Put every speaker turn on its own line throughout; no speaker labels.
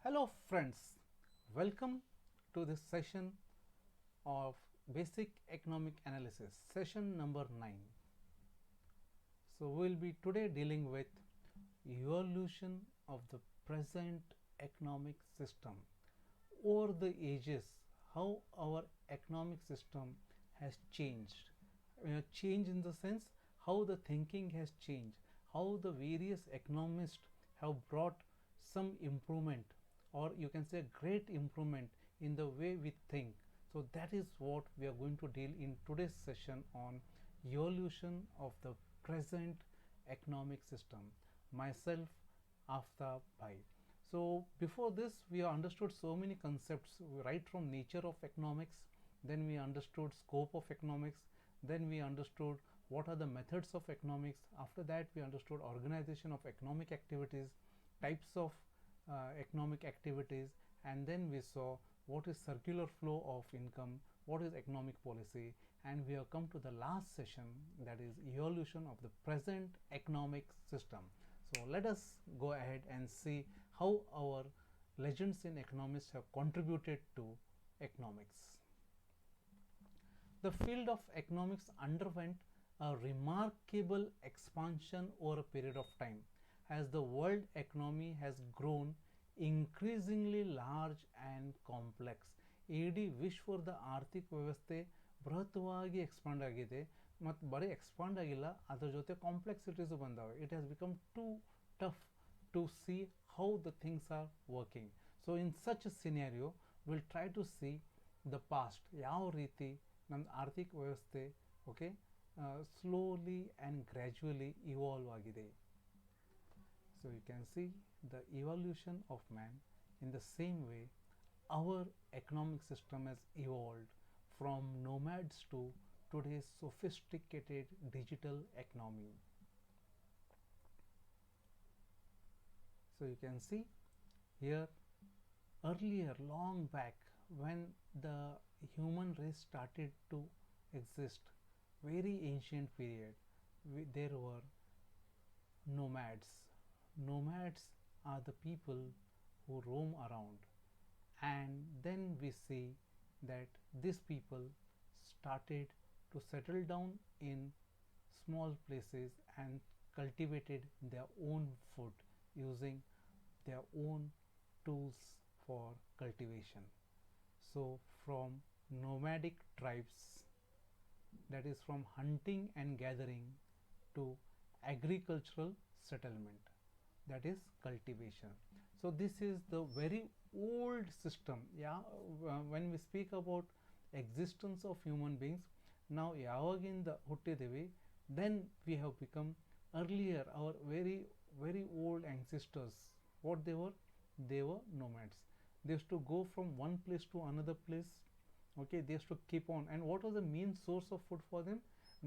Hello friends, welcome to this session of basic economic analysis, session number 9. So we will be today dealing with evolution of the present economic system. Over the ages, how our economic system has changed. Change in the sense how the thinking has changed, how the various economists have brought some improvement, or you can say great improvement in the way we think. So that is what we are going to deal in today's session on evolution of the present economic system. Myself, Aftab Bhai. So before this, we understood so many concepts right from nature of economics. Then we understood scope of economics. Then we understood what are the methods of economics. After that, we understood organization of economic activities, types of economic activities, and then we saw what is circular flow of income, what is economic policy, and we have come to the last session, that is evolution of the present economic system. So let us go ahead and see how our legends in economics have contributed to economics. The field of economics underwent a remarkable expansion over a period of time as the world economy has grown increasingly large and complex. ಇಡೀ ವಿಶ್ವದ ಆರ್ಥಿಕ ವ್ಯವಸ್ಥೆ ಬೃಹತ್ವಾಗಿ expand ಆಗಿದೆ ಮತ್ತು ಬರೀ expand ಆಗಿಲ್ಲ, ಅದರ ಜೊತೆ ಕಾಂಪ್ಲೆಕ್ಸಿಟೀಸು ಬಂದಾವೆ. It has become too tough to see how the things are working. So in such scenario will try to see the past, ಯಾವ ರೀತಿ ನಮ್ಮ ಆರ್ಥಿಕ ವ್ಯವಸ್ಥೆ slowly and gradually evolve ಆಗಿದೆ. So you can see the evolution of man. In the same way, our economic system has evolved from nomads to today's sophisticated digital economy. So you can see here, earlier, long back, when the human race started to exist, very ancient period, there were nomads. Nomads are the people who roam around, and then we see that these people started to settle down in small places and cultivated their own food using their own tools for cultivation. So from nomadic tribes, that is from hunting and gathering, to agricultural settlement, that is cultivation. So this is the very old system. When we speak about existence of human beings, now yavaginda huttidevi, then we have become earlier, our very old ancestors, what they were nomads. They used to go from one place to another place. They used to keep on, and what was the main source of food for them?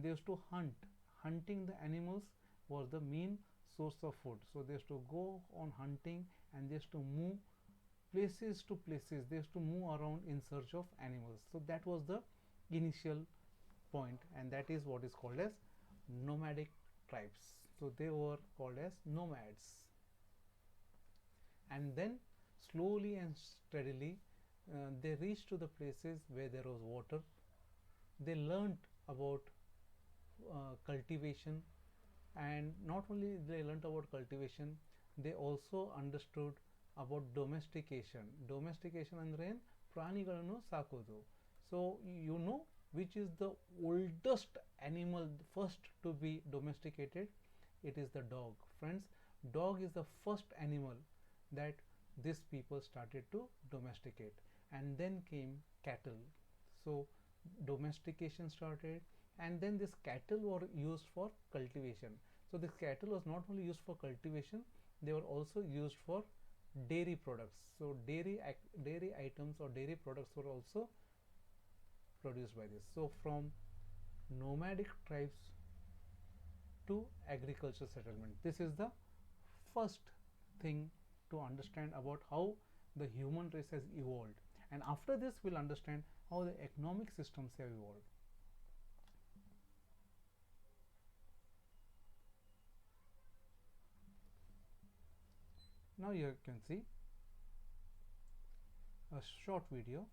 They used to hunt. Hunting the animals was the main source of food. So they used to go on hunting, and they used to move places to places. They used to move around in search of animals. So that was the initial point, and that is what is called as nomadic tribes. So they were called as nomads. And then slowly and steadily they reached to the places where there was water. They learnt about cultivation, and not only they learnt about cultivation, they also understood about domestication. Domestication ಅಂದ್ರೆ ಪ್ರಾಣಿಗಳನ್ನು ಸಾಕೋದು. So you know which is the oldest animal first to be domesticated? It is the dog. Friends, dog is the first animal that these people started to domesticate, and then came cattle. So domestication started, and then this cattle were used for cultivation. So this cattle was not only used for cultivation, they were also used for dairy products. So dairy items or dairy products were also produced by this. So from nomadic tribes to agriculture settlement, this is the first thing to understand about how the human race has evolved. And after this, we'll understand how the economic systems have evolved. Now you can see a short video.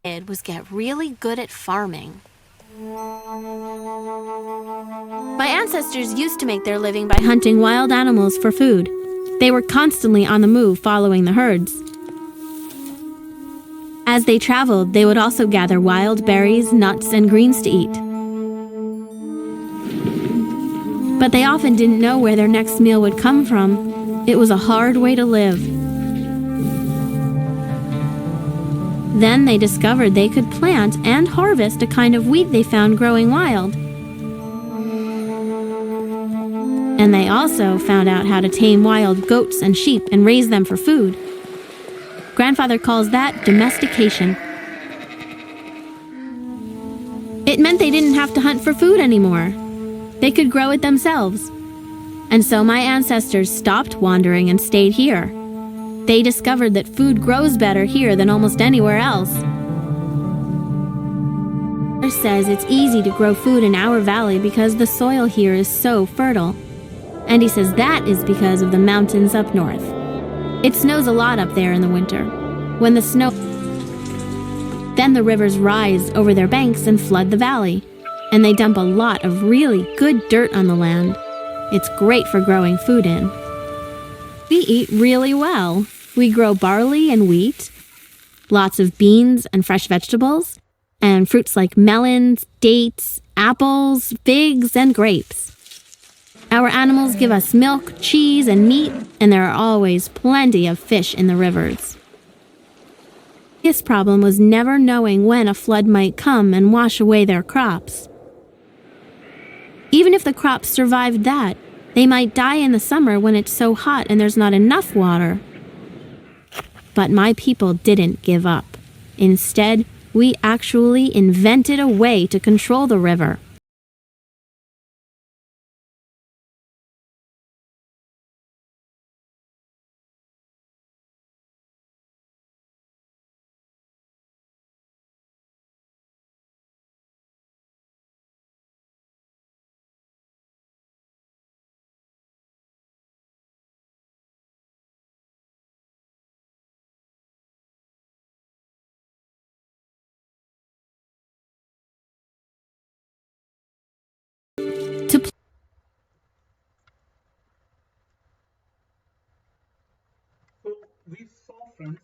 It was get really good at farming. My ancestors used to make their living by hunting wild animals for food. They were constantly on the move following the herds. As they traveled, they would also gather wild berries, nuts, and greens to eat. But they often didn't know where their next meal would come from. It was a hard way to live. Then they discovered they could plant and harvest a kind of wheat they found growing wild. And they also found out how to tame wild goats and sheep and raise them for food. Grandfather calls that domestication. It meant they didn't have to hunt for food anymore. They could grow it themselves. And so my ancestors stopped wandering and stayed here. They discovered that food grows better here than almost anywhere else. He says it's easy to grow food in our valley because the soil here is so fertile. And he says that is because of the mountains up north. It snows a lot up there in the winter. When the snow... Then the rivers rise over their banks and flood the valley. And they dump a lot of really good dirt on the land. It's great for growing food in. We eat really well. We grow barley and wheat, lots of beans and fresh vegetables, and fruits like melons, dates, apples, figs, and grapes. Our animals give us milk, cheese, and meat, and there are always plenty of fish in the rivers. The biggest problem was never knowing when a flood might come and wash away their crops. Even if the crops survived that, they might die in the summer when it's so hot and there's not enough water. But my people didn't give up. Instead, we actually invented a way to control the river.
So we saw, friends,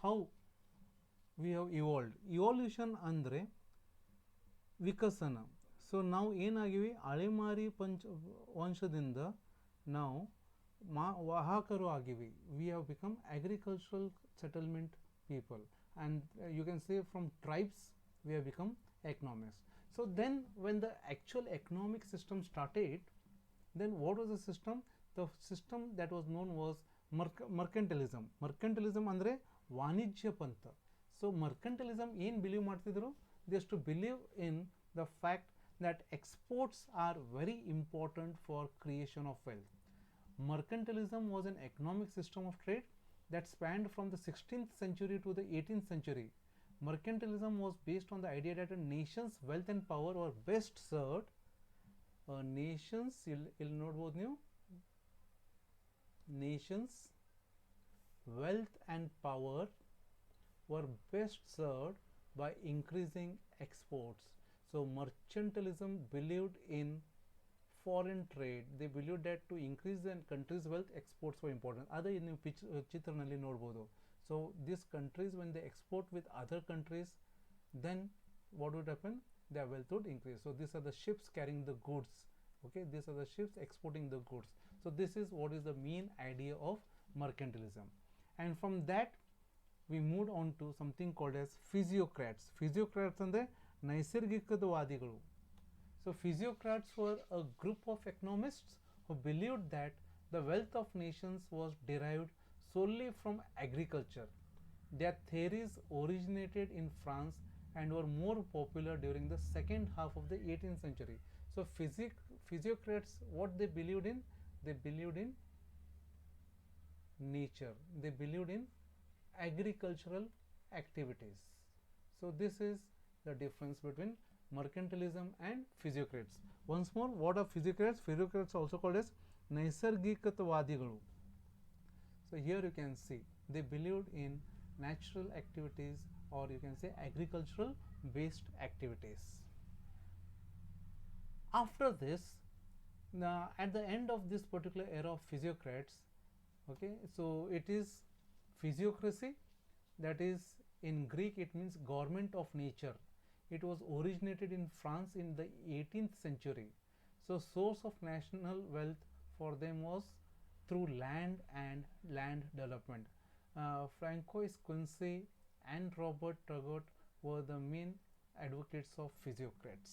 how we have evolved. Evolution andre ವಿಕಸನ. So ನಾವು ಏನಾಗಿವಿ, ಅಲೆಮಾರಿ ವಂಶದಿಂದ ನಾವು ವಾಹಕರು ಆಗಿವಿ. We have become agricultural settlement people, and you can say from tribes we have become economists. So then when the actual economic system started, then what was the system? The system that was known was mercantilism. Mercantilism andre ವಾಣಿಜ್ಯ ಪಂಥ. So mercantilism ಏನು believe ಮಾಡ್ತಿದ್ರು? They used to believe in the fact that exports are very important for creation of wealth. Mercantilism was an economic system of trade that spanned from the 16th century to the 18th century. Mercantilism was based on the idea that a nation's wealth and power were best served. Nations, you'll note ನೀವು, nations wealth and power were best served by increasing exports. So mercantilism believed in foreign trade. They believed that to increase the country's wealth, exports were important. Other in ಚಿತ್ರನಲ್ಲಿ ನೋಡಬಹುದು. So these countries, when they export with other countries, then what would happen? Their wealth would increase. So these are the ships carrying the goods. Okay, these are the ships exporting the goods. So this is what is the main idea of mercantilism. And from that we moved on to something called as physiocrats. Physiocrats andre ನೈಸರ್ಗಿಕವಾದಿಗಳು. So physiocrats were a group of economists who believed that the wealth of nations was derived solely from agriculture. Their theories originated in France and were more popular during the second half of the 18th century. So physiocrats, what they believed in? They believed in nature. They believed in agricultural activities. So this is the difference between mercantilism and physiocrats. Once more, what are physiocrats? Physiocrats are also called as ನೈಸರ್ಗಿಕವಾದಿಗಳು. So here you can see they believed in natural activities, or you can say agricultural based activities. After this, at the end of this particular era of physiocrats, okay, so it is physiocracy, that is in Greek it means government of nature. It was originated in France in the 18th century. So source of national wealth for them was through land and land development. Francois Quincy and Robert Turgot were the main advocates of physiocrats.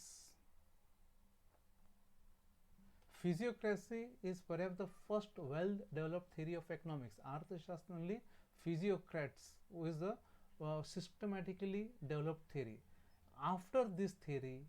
Physiocracy is perhaps the first well-developed theory of economics. Arthashastranalli physiocrats is a systematically developed theory. After this theory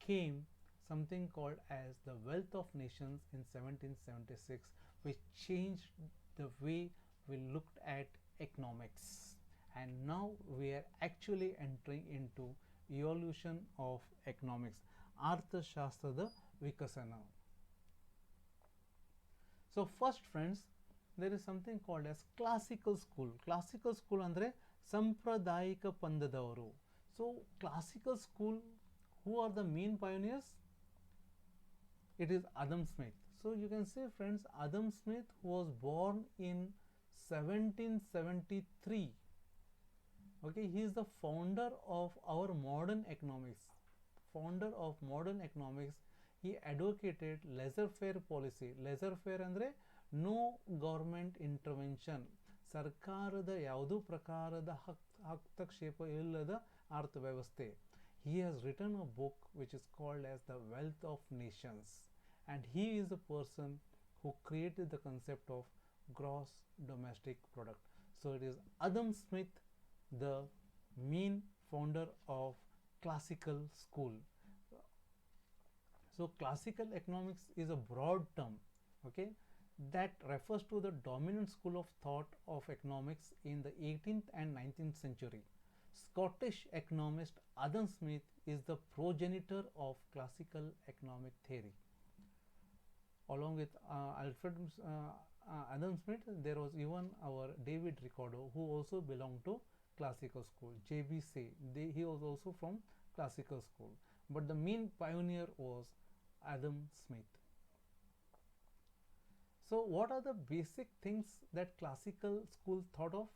came something called as the Wealth of Nations in 1776, which changed the way we looked at economics. And now we are actually entering into evolution of economics, Arthashastra Vikasana. So first friends, there is something called as classical school. Classical school andre sampradayika pandadavaru. So classical school, who are the main pioneers? It is Adam Smith. So you can say friends, Adam Smith was born in 1773. Okay, he is the founder of our modern economics. Founder of modern economics. He advocated laissez-faire policy. Laissez-faire andre no government intervention. ಸರ್ಕಾರದ ಯಾವುದೂ ಪ್ರಕಾರದ ಹಸ್ತಕ್ಷೇಪ ಇಲ್ಲದ ಅರ್ಥವ್ಯವಸ್ಥೆ. He has written a book which is called as the Wealth of Nations, and he is the person who created the concept of gross domestic product. So it is Adam Smith, the main founder of classical school. So classical economics is a broad term, okay, that refers to the dominant school of thought of economics in the 18th and 19th century. Scottish economist Adam Smith is the progenitor of classical economic theory. Along with Adam Smith, there was even our David Ricardo, who also belonged to classical school, JBC. He was also from classical school, but the main pioneer was Adam Smith. So what are the basic things that classical school thought of?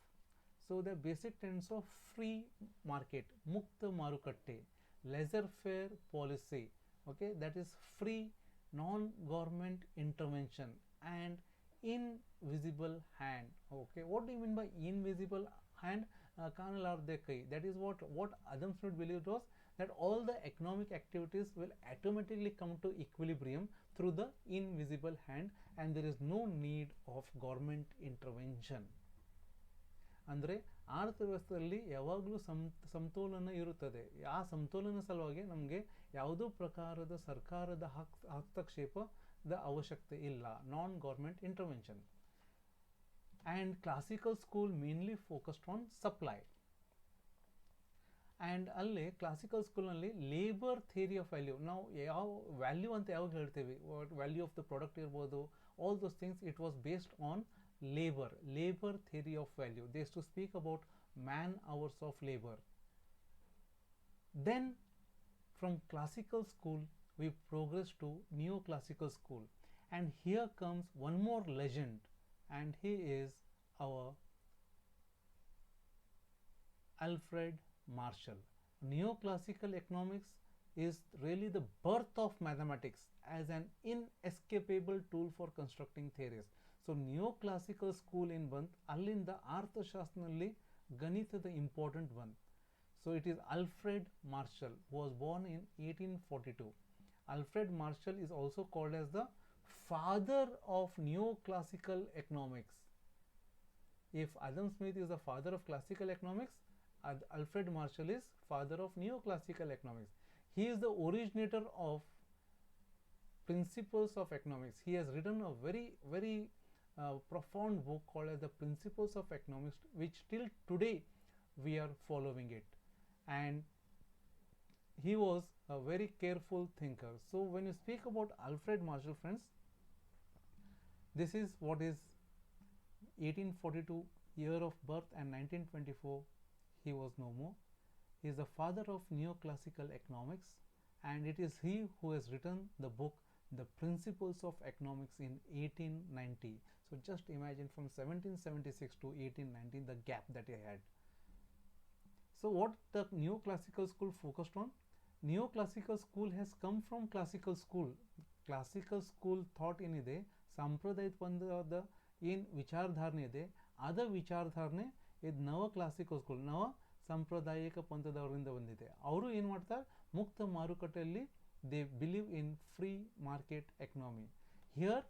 So the basic tenets of free market, mukta marukatte, laissez-faire policy, okay, that is free non-government intervention, and invisible hand. Okay, what do you mean by invisible hand? That is what Adam Smith believed was that all the economic activities will automatically come to equilibrium through the invisible hand, and there is no need of government intervention. ಅಂದರೆ ಅರ್ಥವ್ಯವಸ್ಥೆಯಲ್ಲಿ ಯಾವಾಗಲೂ ಸಮತೋಲನ ಇರುತ್ತದೆ. ಆ ಸಮತೋಲನ ಸಲುವಾಗಿ ನಮಗೆ ಯಾವುದೋ ಪ್ರಕಾರದ ಸರ್ಕಾರದ ಹಸ್ತಕ್ಷೇಪದ ಅವಶ್ಯಕತೆ ಇಲ್ಲ, non government intervention. And classical school mainly focused on supply. And ಅಲ್ಲಿ ಕ್ಲಾಸಿಕಲ್ ಸ್ಕೂಲ್ನಲ್ಲಿ ಲೇಬರ್ ಥಿಯರಿ ಆಫ್ ವ್ಯಾಲ್ಯೂ, ನಾವು ಯಾವ ವ್ಯಾಲ್ಯೂ ಅಂತ ಯಾವಾಗ ಹೇಳ್ತೀವಿ, ವ್ಯಾಲ್ಯೂ ಆಫ್ ದ ಪ್ರಾಡಕ್ಟ್ ಇರ್ಬೋದು, all those things, it was based on labor theory of value. They used to speak about man hours of labor. Then from classical school we progress to neoclassical school, and here comes one more legend, and he is our Alfred Marshall. Neoclassical economics is really the birth of mathematics as an inescapable tool for constructing theories. So neoclassical school in ಬಂತು, ಅಲ್ಲಿಂದ ಅರ್ಥಶಾಸ್ತ್ರದಲ್ಲಿ ಗಣಿತದ important ಬಂತು. So it is Alfred Marshall, who was born in 1842. Alfred Marshall is also called as the father of neoclassical economics. If Adam Smith is the father of classical economics, Alfred Marshall is father of neoclassical economics. He is the originator of principles of economics. He has written a very profound book called as the Principles of Economics, which till today we are following it. And he was a very careful thinker. So when you speak about Alfred Marshall, friends, this is what is 1842 year of birth and 1924 he was no more. He is the father of neoclassical economics, and it is he who has written the book The Principles of Economics in 1890. So just imagine from 1776 to 1819 the gap that he had. So what the neoclassical school focused on? Neoclassical school has come from classical school. Classical school thought ಏನಿದೆ, ಸಾಂಪ್ರದಾಯಿಕ ಪಂಥದ ಏನು ವಿಚಾರಧಾರಣೆ ಇದೆ, ಅದ ವಿಚಾರಧಾರಣೆ ಇದು ನವ classical school, ನವ ಸಾಂಪ್ರದಾಯಿಕ ಪಂಥದವರಿಂದ ಬಂದಿದೆ. ಅವರು ಏನು ಮಾಡ್ತಾರೆ, ಮುಕ್ತ ಮಾರುಕಟ್ಟೆಯಲ್ಲಿ they believe in free market economy. Here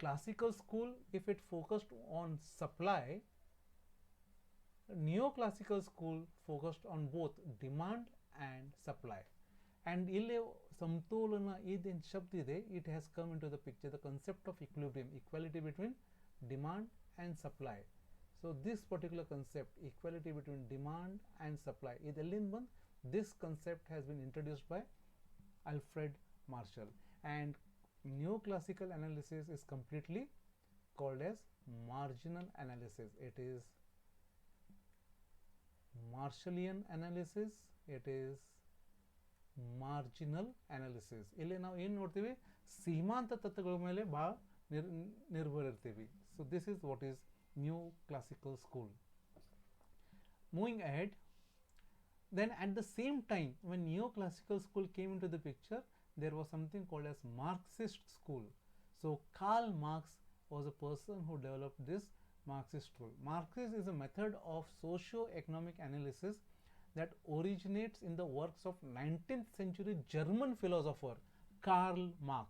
classical school, if it focused on supply, neoclassical school focused on both demand and supply. And ಇಲ್ಲಿ ಸಮತೋಲನ ಇದೇನು ಶಬ್ದ ಇದೆ, it has come into the picture, the concept of equilibrium, equality between demand and supply. So this particular concept, equality between demand and supply, ಇದೆಲ್ಲಿಂದ ಬಂದು, this concept has been introduced by Alfred Marshall, and neoclassical analysis is completely called as marginal analysis. It is Marshallian analysis, it is marginal analysis. ಇಲ್ಲಿ ನಾವು ಏನು ನೋಡ್ತೀವಿ, ಸೀಮಾಂತ ತತ್ವಗಳ ಮೇಲೆ ಭಾಳ ನಿರ್ಭರ ಇರ್ತೀವಿ. So this is what is neoclassical school. Moving ahead, then at the same time when neoclassical school came into the picture, there was something called as Marxist school. So Karl Marx was a person who developed this Marxist school. Marxism is a method of socio-economic analysis that originates in the works of 19th century German philosopher Karl Marx.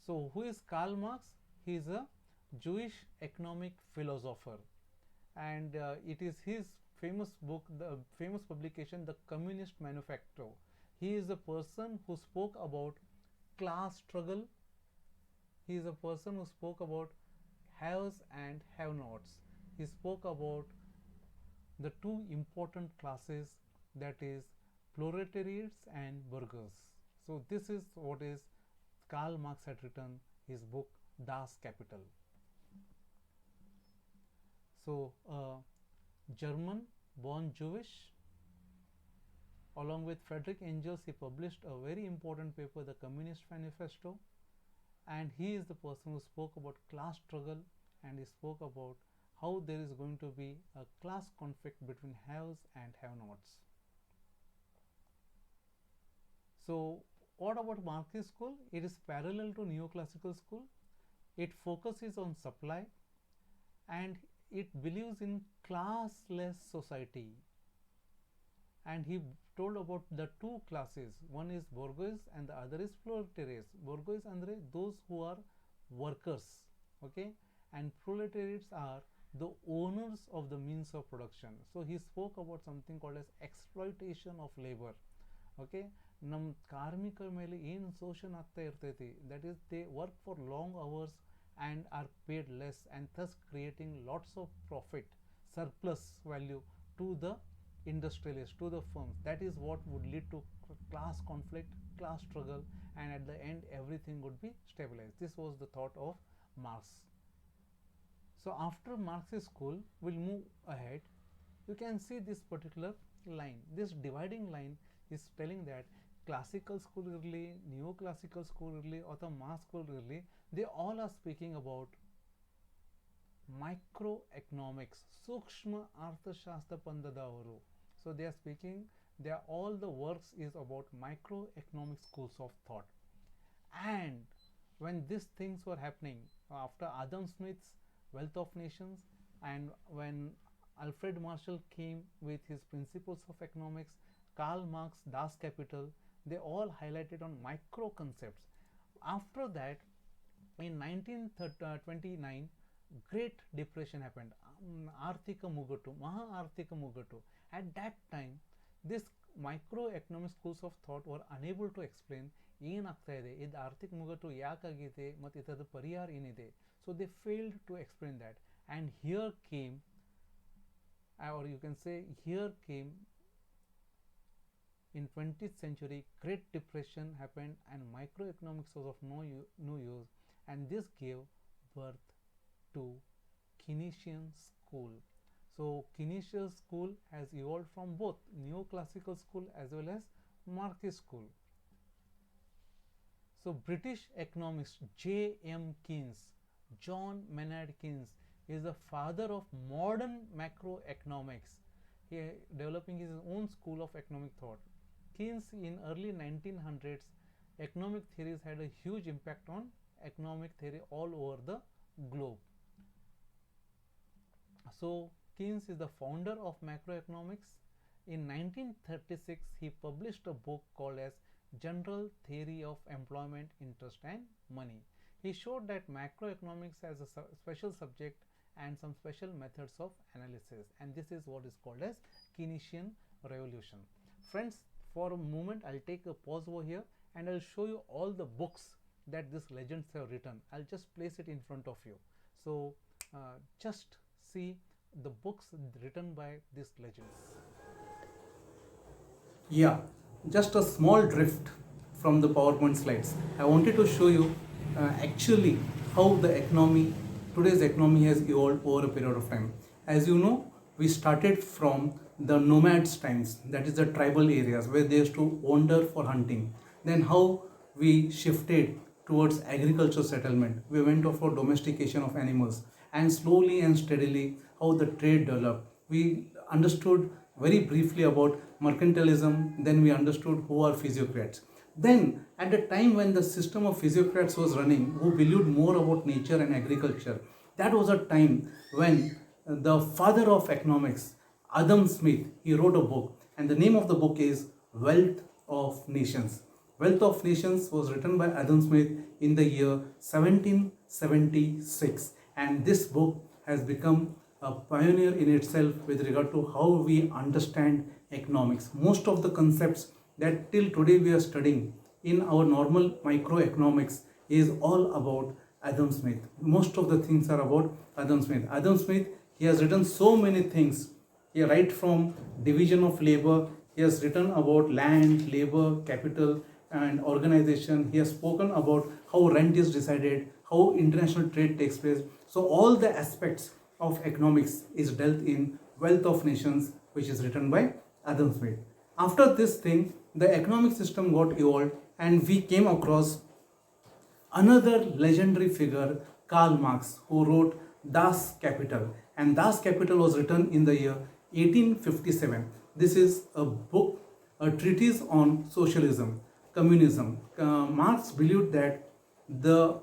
So who is Karl Marx? He is a Jewish economic philosopher, and it is his famous book, the famous publication, The Communist Manifesto. He is a person who spoke about class struggle. He is a person who spoke about haves and have-nots. He spoke about the two important classes, that is proletariats and burghers. So this is what is Karl Marx had written his book Das Kapital. So German, born Jewish, along with Friedrich Engels, he published a very important paper, the Communist Manifesto, and he is the person who spoke about class struggle, and he spoke about how there is going to be a class conflict between haves and have-nots. So what about Marxist school? It is parallel to neoclassical school. It focuses on supply, and it believes in classless society. And he told about the two classes, one is bourgeois and the other is proletariats. Bourgeois andre those who are workers, okay, and proletariats are the owners of the means of production. So he spoke about something called as exploitation of labor, okay. ನಮ್ಮ ಕಾರ್ಮಿಕರ ಮೇಲೆ ಏನು ಶೋಷಣೆ ಆಗ್ತಾ ಇರ್ತೈತಿ, that is they work for long hours and are paid less, and thus creating lots of profit, surplus value to the industrialists, to the firms. That is what would lead to class conflict, class struggle, and at the end everything would be stabilized. This was the thought of Marx. So after Marxist school, we'll move ahead. You can see this particular line, this dividing line is telling that classical school ಇರಲಿ, neoclassical school ಇರಲಿ ಅಥವಾ Marx school ಇರಲಿ, they all are speaking about microeconomics, ಸೂಕ್ಷ್ಮ ಅರ್ಥಶಾಸ್ತ್ರ ಪಂಥದವರು. So they are speaking, they are all the works is about microeconomic schools of thought. And when these things were happening after Adam Smith's Wealth of Nations, and when Alfred Marshall came with his Principles of Economics, Karl Marx Das Kapital, they all highlighted on micro concepts. After that, in 1929, Great Depression happened, Arthika Mugatu, Maha Arthika Mugatu. At that time, this microeconomic schools of thought were unable to explain ಏನಾಗ್ತಾ ಇದೆ, ಇದು ಆರ್ಥಿಕ ಮುಗ್ಗಟ್ಟು ಯಾಕಾಗಿದೆ ಮತ್ತು ಇದರ ಪರಿಹಾರ ಏನಿದೆ. So they failed to explain that, and here came, or you can say here came in 20th century, Great Depression happened and microeconomics was of no use, and this gave birth to Keynesian school. So Keynesian school has evolved from both neoclassical school as well as Marxist school. So British economist J.M. Keynes, John Maynard Keynes, is the father of modern macroeconomics. He developing his own school of economic thought. Keynes in early 1900s, economic theories had a huge impact on economic theory all over the globe. So Keynes is the founder of macroeconomics. In 1936, he published a book called as General Theory of Employment, Interest and Money. He showed that macroeconomics has a special subject and some special methods of analysis, and this is what is called as Keynesian revolution. Friends, for a moment I'll take a pause over here and I'll show you all the books that these legends have written. I'll just place it in front of you. So just see the books written by these legends.
Yeah, just a small drift from the PowerPoint slides. I wanted to show you actually how the economy, today's economy has evolved over a period of time. As you know, we started from the nomads times, that is the tribal areas where they used to wander for hunting. Then how we shifted towards agricultural settlement. We went off for domestication of animals, and slowly and steadily how the trade developed. We understood very briefly about mercantilism, then we understood who are physiocrats. Then at the time when the system of physiocrats was running, who believed more about nature and agriculture, that was a time when the father of economics, Adam Smith, he wrote a book, and the name of the book is Wealth of Nations. Wealth of Nations was written by Adam Smith in the year 1776, and this book has become a pioneer in itself with regard to how we understand economics. Most of the concepts that till today we are studying in our normal microeconomics is all about Adam Smith. Most of the things are about Adam Smith. Adam Smith, he has written so many things. He right from division of labor, he has written about land, labor, capital and organization. He has spoken about how rent is decided, how international trade takes place. So all the aspects of economics is dealt in Wealth of Nations, which is written by Adam Smith. After this thing, the economic system got evolved and we came across another legendary figure, Karl Marx, who wrote Das Kapital, and Das Kapital was written in the year 1857. This is a book, a treatise on socialism, communism. Marx believed that the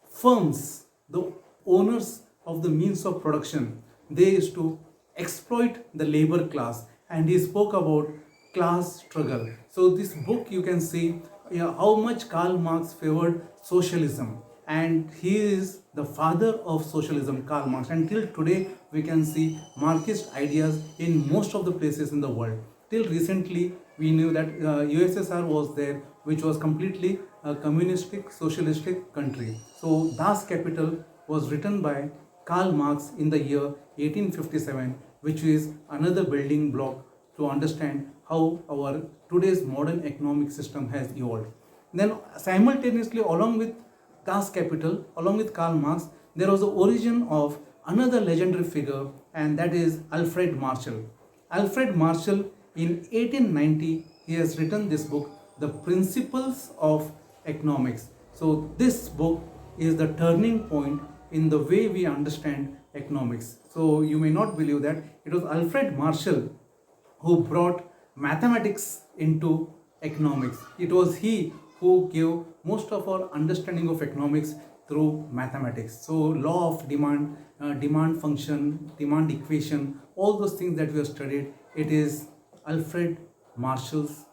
firms, the owners of the means of production, they used to exploit the labor class, and he spoke about class struggle. So this book you can see how much Karl Marx favored socialism, and he is the father of socialism, Karl Marx, and till today we can see Marxist ideas in most of the places in the world. Till recently we knew that USSR was there, which was completely a communistic, socialistic country. So Das Kapital was written by Karl Marx in the year 1857, which is another building block to understand how our today's modern economic system has evolved. Then simultaneously, along with Das Kapital, along with Karl Marx, there was the origin of another legendary figure, and that is Alfred Marshall. Alfred Marshall, in 1890, he has written this book, The Principles of Economics. So this book is the turning point in the way we understand economics. So you may not believe that it was Alfred Marshall who brought mathematics into economics. It was he who gave most of our understanding of economics through mathematics. So law of demand, demand function, demand equation, all those things that we have studied, it is Alfred Marshall's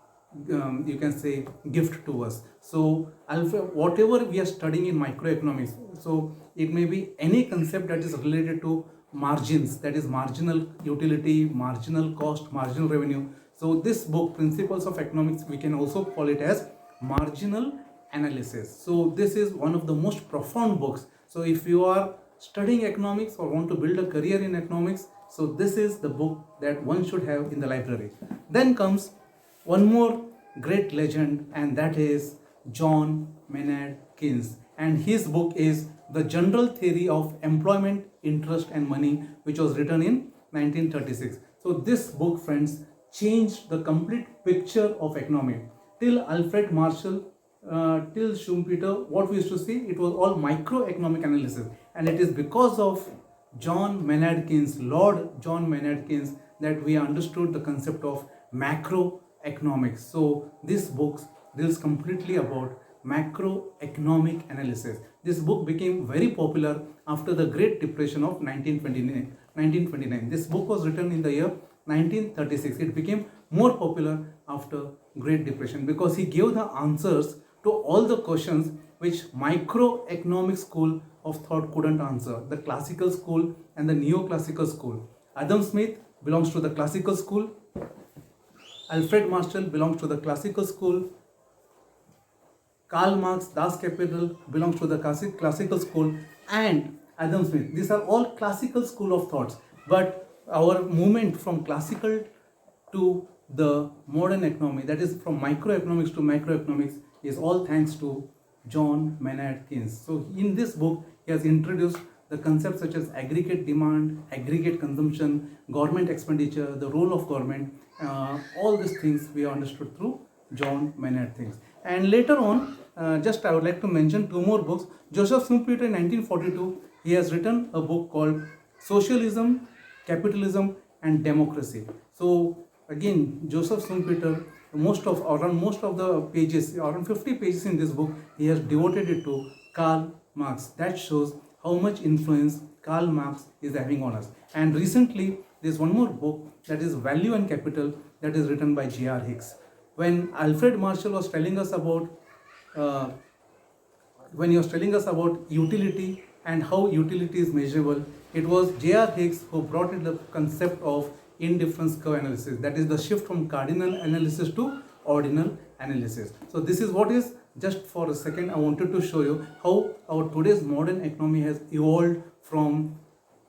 you can say gift to us. So whatever we are studying in microeconomics, so it may be any concept that is related to margins, that is marginal utility, marginal cost, marginal revenue. So this book, Principles of Economics, we can also call it as marginal analysis. So this is one of the most profound books. So if you are studying economics or want to build a career in economics, so this is the book that one should have in the library. Then comes one more great legend, and that is John Maynard Keynes. and his book is The General Theory of Employment, Interest and Money, which was written in 1936. So this book, friends, changed the complete picture of economy. Till Alfred Marshall, till Schumpeter, what we used to see, it was all microeconomic analysis, and it is because of John Maynard Keynes, Lord John Maynard Keynes, that we understood the concept of macroeconomics. So this book deals completely about macroeconomic analysis. This book became very popular after the Great Depression of 1929. This book was written in the year 1936. It became more popular after Great Depression because he gave the answers to all the questions which microeconomic school of thought couldn't answer. The classical school and the neoclassical school. Adam Smith belongs to the classical school. Alfred Marshall belongs to the classical school. Karl Marx, Das Kapital belongs to the classical school, and Adam Smith. These are all classical school of thoughts. But our movement from classical to the modern economy, that is from microeconomics to macroeconomics, is all thanks to John Maynard Keynes. So in this book, he has introduced the concepts such as aggregate demand, aggregate consumption, government expenditure, the role of government, all these things we understood through John Maynard Keynes. And later on, just I would like to mention two more books. Joseph Schumpeter in 1942, he has written a book called Socialism, Capitalism and Democracy. So again, Joseph Schumpeter, most of the pages, around 50 pages in this book, he has devoted it to Karl Marx. That shows how much influence Karl Marx is having on us. And recently, there's one more book, that is Value and Capital, that is written by J.R. Hicks. When Alfred Marshall was telling us about utility and how utility is measurable, it was J.R. Hicks who brought in the concept of indifference curve analysis. That is the shift from cardinal analysis to ordinal analysis. So this is what is, just for a second, I wanted to show you how our today's modern economy has evolved from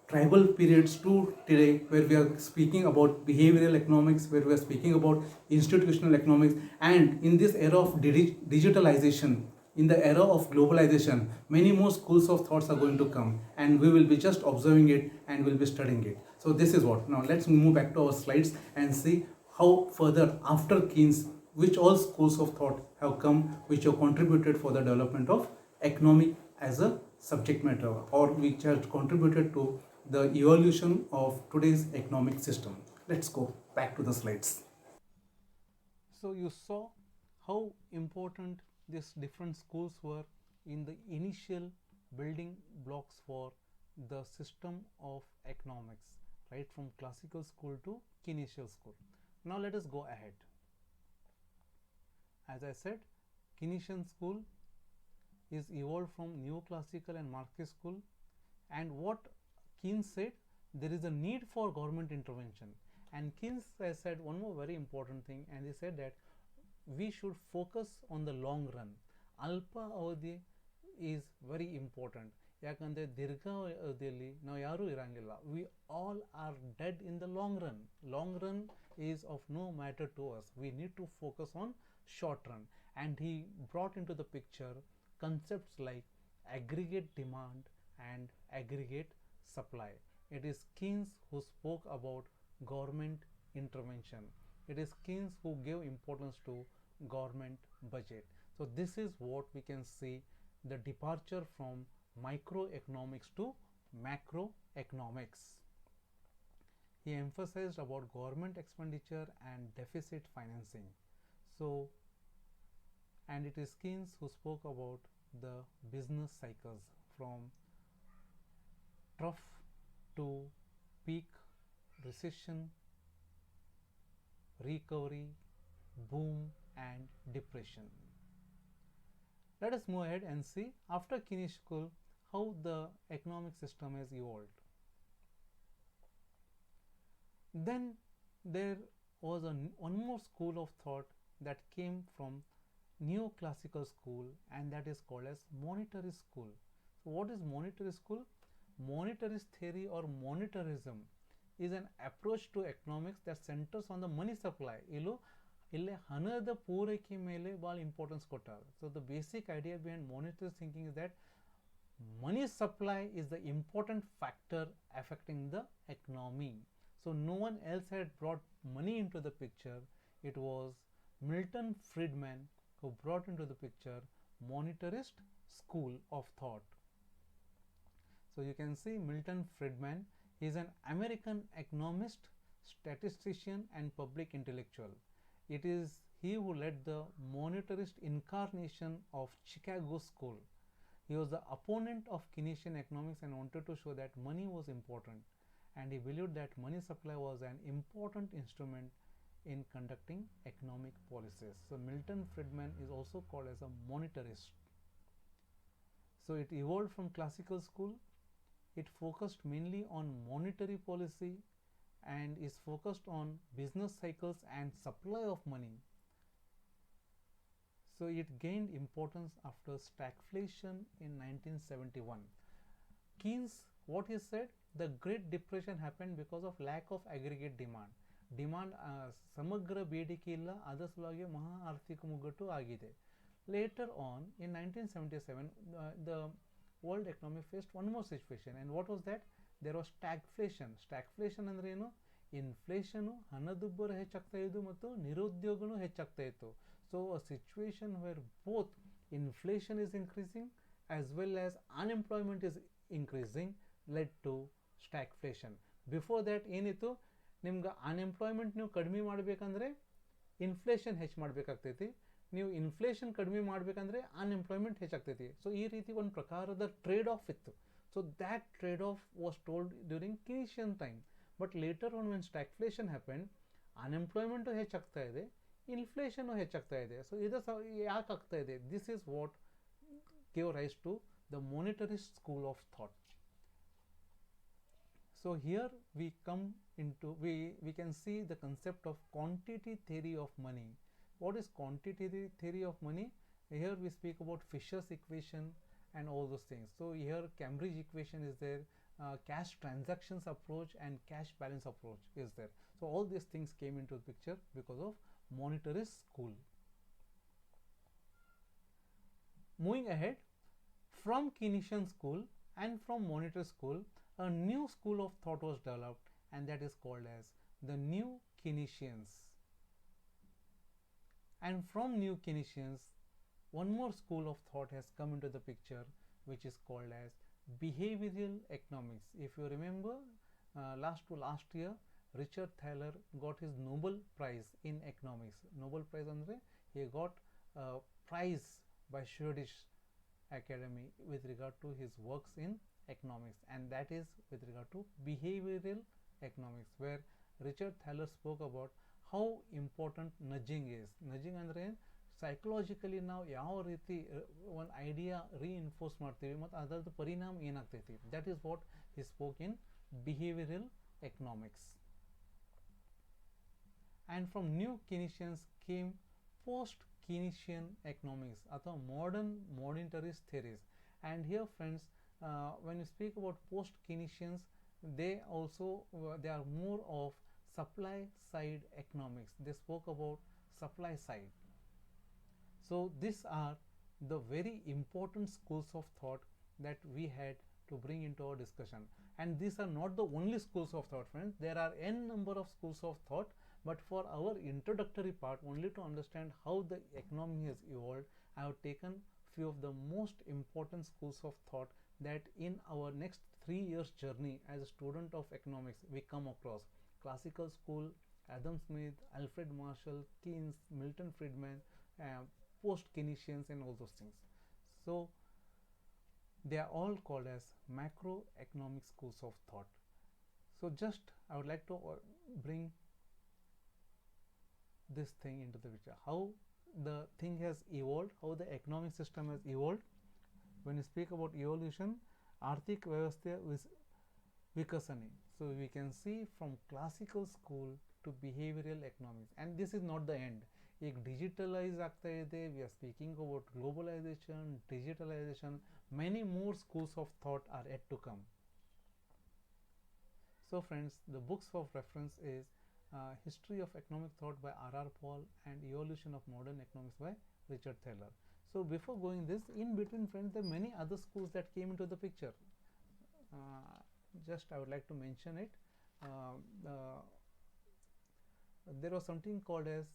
tribal periods to today, where we are speaking about behavioral economics, where we are speaking about institutional economics. And in this era of digitalization, in the era of globalization, many more schools of thoughts are going to come, and we will be just observing it and will be studying it. So this is what. Now let's move back to our slides and see how further after Keynes, which all schools of thought have come, which have contributed for the development of economic as a subject matter, or which has contributed to the evolution of today's economic system. Let's go back to the slides.
So you saw how important these different schools were in the initial building blocks for the system of economics, right from classical school to Keynesian school. Now let us go ahead. As I said, Keynesian school is evolved from neoclassical and Marxist school, and what Keynes said, there is a need for government intervention. And Keynes has said one more very important thing, and he said that we should focus on the long run. Alpa avadhi is very important. ಯಾಕಂದರೆ ದೀರ್ಘಾವಧಿಯಲ್ಲಿ ನಾವು ಯಾರೂ ಇರಂಗಿಲ್ಲ. We all are dead in the long run. Long run is of no matter to us. We need to focus on short run. And he brought into the picture concepts like aggregate demand and aggregate supply. It is Keynes who spoke about government intervention. It is Keynes who gave importance to government budget. So this is what we can see, the departure from microeconomics to macroeconomics. He emphasized about government expenditure and deficit financing. So, and it is Keynes who spoke about the business cycles from trough to peak, recession, recovery, boom and depression. Let us move ahead and see after Keynes school how the economic system has evolved. Then there was one more school of thought that came from neoclassical school, and that is called as monetarist school. So what is monetarist school? Monetarist theory or monetarism is an approach to economics that centers on the money supply. ಇಲ್ಲಿ ಹಣದ ಪೂರೈಕೆ ಮೇಲೆ ಭಾಳ importance ಕೊಟ್ಟಾರ. So the basic idea behind monetarist thinking is that money supply is the important factor affecting the economy. So no one else had brought money into the picture. It was Milton Friedman who brought into the picture monetarist school of thought. So you can see Milton Friedman is an American economist, statistician and public intellectual. It is he who led the monetarist incarnation of Chicago school. He was the opponent of Keynesian economics and wanted to show that money was important, and he believed that money supply was an important instrument in conducting economic policies. So Milton Friedman is also called as a monetarist. So it evolved from classical school. It focused mainly on monetary policy and is focused on business cycles and supply of money. So it gained importance after stagflation in 1971. Keynes, what he said, the Great Depression happened because of lack of aggregate demand. Demand ಸಮಗ್ರ ಬೇಡಿಕೆ ಇಲ್ಲ, ಅದರ ಸಲುವಾಗಿ ಮಹಾ ಆರ್ಥಿಕ ಮುಗ್ಗಟ್ಟು ಆಗಿದೆ. Later on in 1977 the world economy faced one more situation, and what was that? There was stagflation. Stagflation ಅಂದ್ರೆ ಏನು? ಇನ್ಫ್ಲೇಷನ್, ಹಣದುಬ್ಬರ ಹೆಚ್ಚಾಗ್ತಾ ಇದ್ದು ಮತ್ತು ನಿರುದ್ಯೋಗನೂ ಹೆಚ್ಚಾಗ್ತಾ ಇತ್ತು. So a situation where both inflation is increasing as well as unemployment is increasing led to stagflation. Before that ಏನಿತ್ತು, ನಿಮ್ಗೆ ಅನ್ಎಂಪ್ಲಾಯ್ಮೆಂಟ್ ನೀವು ಕಡಿಮೆ ಮಾಡಬೇಕಂದ್ರೆ ಇನ್ಫ್ಲೇಷನ್ ಹೆಚ್ಚು ಮಾಡಬೇಕಾಗ್ತೈತಿ, ನೀವು ಇನ್ಫ್ಲೇಷನ್ ಕಡಿಮೆ ಮಾಡಬೇಕಂದ್ರೆ ಅನ್ಎಂಪ್ಲಾಯ್ಮೆಂಟ್ ಹೆಚ್ಚಾಗ್ತೈತಿ. ಸೊ ಈ ರೀತಿ ಒಂದು ಪ್ರಕಾರದ ಟ್ರೇಡ್ ಆಫ್ ಇತ್ತು. So that trade of was told during Keynesian time. But later on when stagflation happened, unemployment ಹೆಚ್ಚಾಗ್ತಾ ಇದೆ, ಇನ್ಫ್ಲೇಷನ್ ಹೆಚ್ಚಾಗ್ತಾ ಇದೆ. ಸೊ ಇದು ಯಾಕೆ ಆಗ್ತಾ ಇದೆ? This is what gave rise to the monetarist school of thought. So here we come into, we can see the concept of quantity theory of money. What is quantity theory of money? Here we speak about Fisher's equation and all those things. So here Cambridge equation is there, cash transactions approach and cash balance approach is there. So all these things came into the picture because of monetarist school. Moving ahead, from Keynesian school and from monetarist school, a new school of thought was developed, and that is called as the new Keynesians. And from new Keynesians, one more school of thought has come into the picture, which is called as behavioral economics. If you remember, last year Richard Thaler got his Nobel Prize in economics. Nobel Prize andre he got a prize by Swedish Academy with regard to his works in economics, and that is with regard to behavioral economics, where Richard Thaler spoke about how important nudging is. Nudging andre psychologically ನಾವು ಯಾವ ರೀತಿ ಒಂದು idea reinforce ಮಾಡ್ತೀವಿ ಮತ್ತು ಅದರದ್ದು ಪರಿಣಾಮ ಏನಾಗ್ತೈತಿ. That is what he spoke in behavioural economics. And from new Keynesians came post Keynesian economics ಅಥವಾ monetarist theories. And here friends, when you speak about post Keynesians, they are more of supply side economics. They spoke about supply side. So these are the very important schools of thought that we had to bring into our discussion. And these are not the only schools of thought, friends. There are n number of schools of thought, but for our introductory part, only to understand how the economy has evolved, I have taken few of the most important schools of thought that in our next 3 years journey as a student of economics we come across. Classical school, Adam Smith, Alfred Marshall, Keynes, Milton Friedman, post Keynesians and all those things. So they are all called as macroeconomic schools of thought. So just I would like to bring this thing into the picture, how the thing has evolved, how the economic system has evolved. When you speak about evolution, Arthik Vyavastha Vikasani. So we can see from classical school to behavioral economics, and this is not the end. ಈಗ digitalise ಆಗ್ತಾ ಇದೆ, we are speaking about globalisation, digitalisation, many more schools of thought are yet to come. So friends, the books of reference is History of Economic Thought by R.R. Paul, and Evolution of Modern Economics by Richard Thaler. So before going this, in between friends, there are many other schools that came into the picture. Just I would like to mention it. There was something called as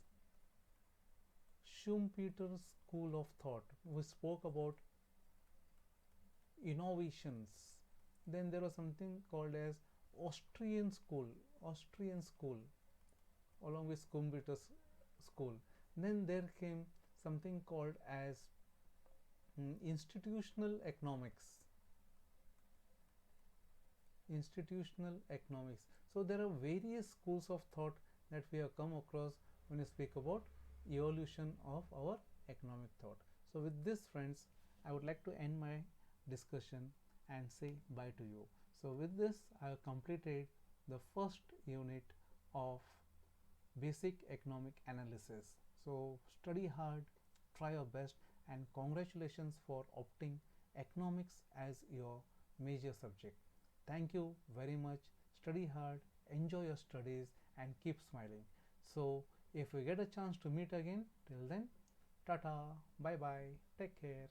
Schumpeter's School of Thought. We spoke about innovations. Then there was something called as Austrian School, along with Schumpeter's School. Then there came something called as institutional economics. So there are various schools of thought that we have come across when we speak about evolution of our economic thought. So with this friends, I would like to end my discussion and say bye to you. So with this, I have completed the first unit of basic economic analysis. So study hard, try your best, and congratulations for opting economics as your major subject. Thank you very much. Study hard, enjoy your studies, and keep smiling. So if we get a chance to meet again, till then, tata, bye bye, take care.